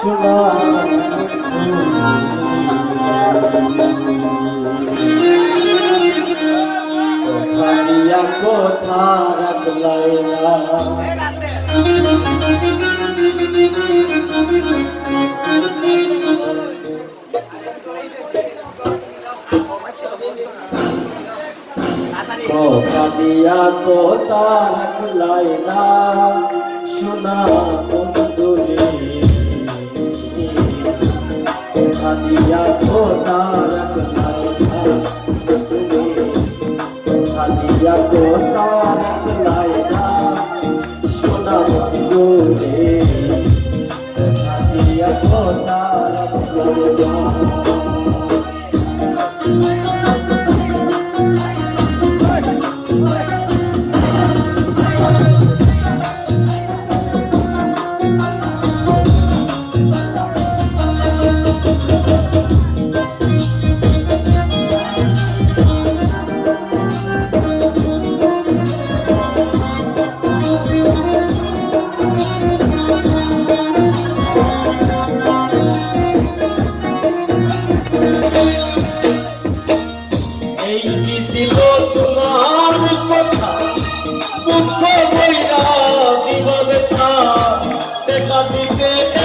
শোনা কোথা রাখলাই না কোথা দিয়া কোথা রাখলাই না শোনা বন্ধুরে কোথা দিয়া কোথা রাখলাই না কোথা দিয়া কোথা রাখলাই না শোনা বন্ধুরে কোথা দিয়া কোথা রাখলাই না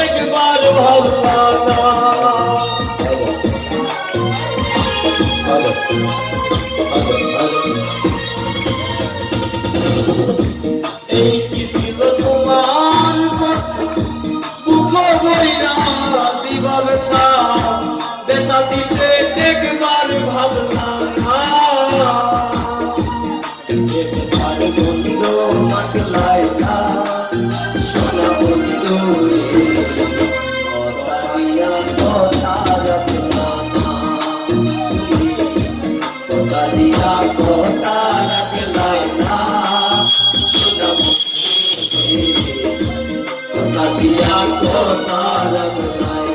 একবার ভাবনা এই কি ছিল তোমার বুক বইরা দিবা বেতা বেতা দিতে একবার ভাবনা বন্ধু মাকলাই না সোনা বন্ধু কথা দিয়া কথা রাখলাম কথা দিয়া কথা রাখলাই না সোনা বন্ধু কথা দিয়া কথা রাখলাই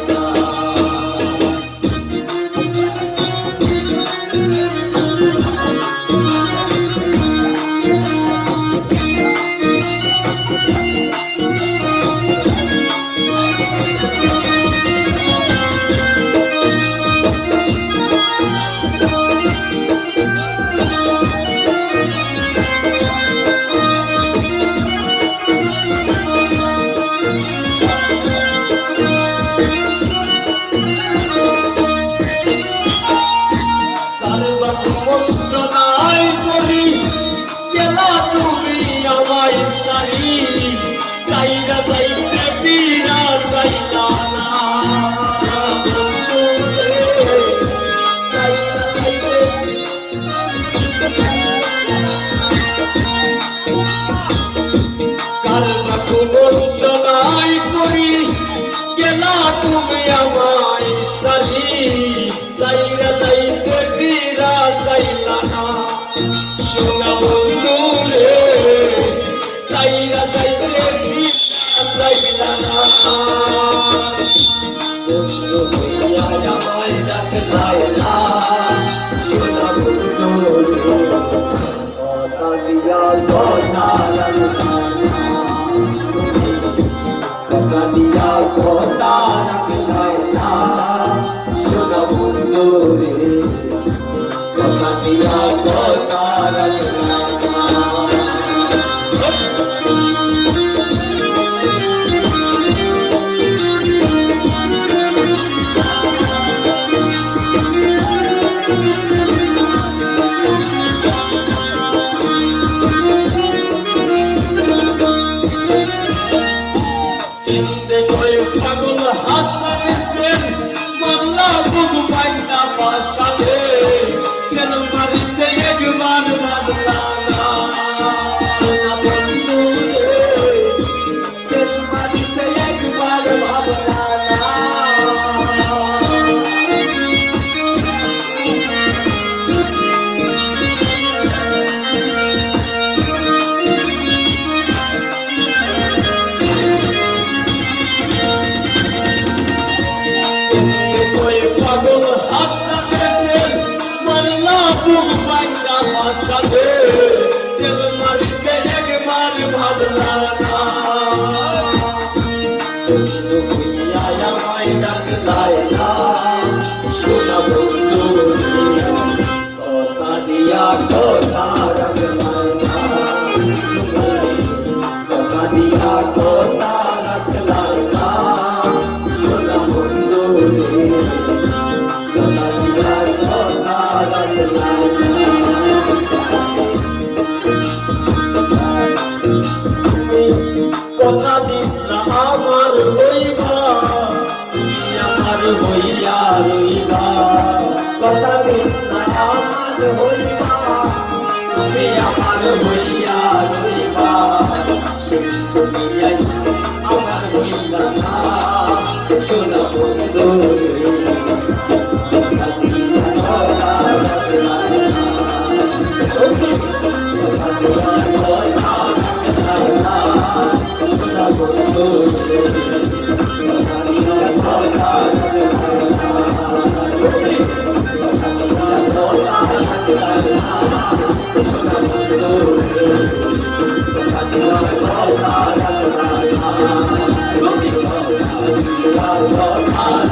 না তুমি আমায় সালি সাইরা যাইতে ফিরা যাইলা না সোনা বন্ধু রে সাইরা যাইতে ফিরা যাইলা না বন্ধু হইয়া আমায় রাখলাই না সোনা বন্ধু রে কথা দিয়া কথা রাখলাই না কথা দিয়া কথা রাখলাই না সোনা বন্ধু রে কথা দিয়া কথা রাখলাই না পাগল হাসান সেন মামলা বুক পাইনা পাশালে সেন মারিতে একবার ভাবলা না সোনা বন্ধু রে সেন মারিতে একবার ভাবলা না পাগল হাসান সেন মামলা বুক পাইনা পাশালে সেন মারিতে একবার ভাবলা না বন্ধু হইয়া আমায় ডাকলাই না সোনা বন্ধু কথা দিয়া কথা রাখলাই না কথা দিয়া কথা রাখলাই না সোনা বন্ধু কথা দিয়া কথা রাখলাই কথা দিস না আমার হইবা তুমি আমার হইয়া রইবা কথা দিস না আমার হইবা তুমি আমার হইয়া রইবা সে তুমি আমার হইলা না সোনা বন্ধু কথা দিয়া কথা রাখলাই না কথা দিয়া কথা রাখলাই না সোনা বন্ধু কথা দিয়া কথা রাখলাই না কথা দিয়া কথা রাখলাই না সোনা বন্ধু কথা দিয়া কথা রাখলাই না কথা দিয়া কথা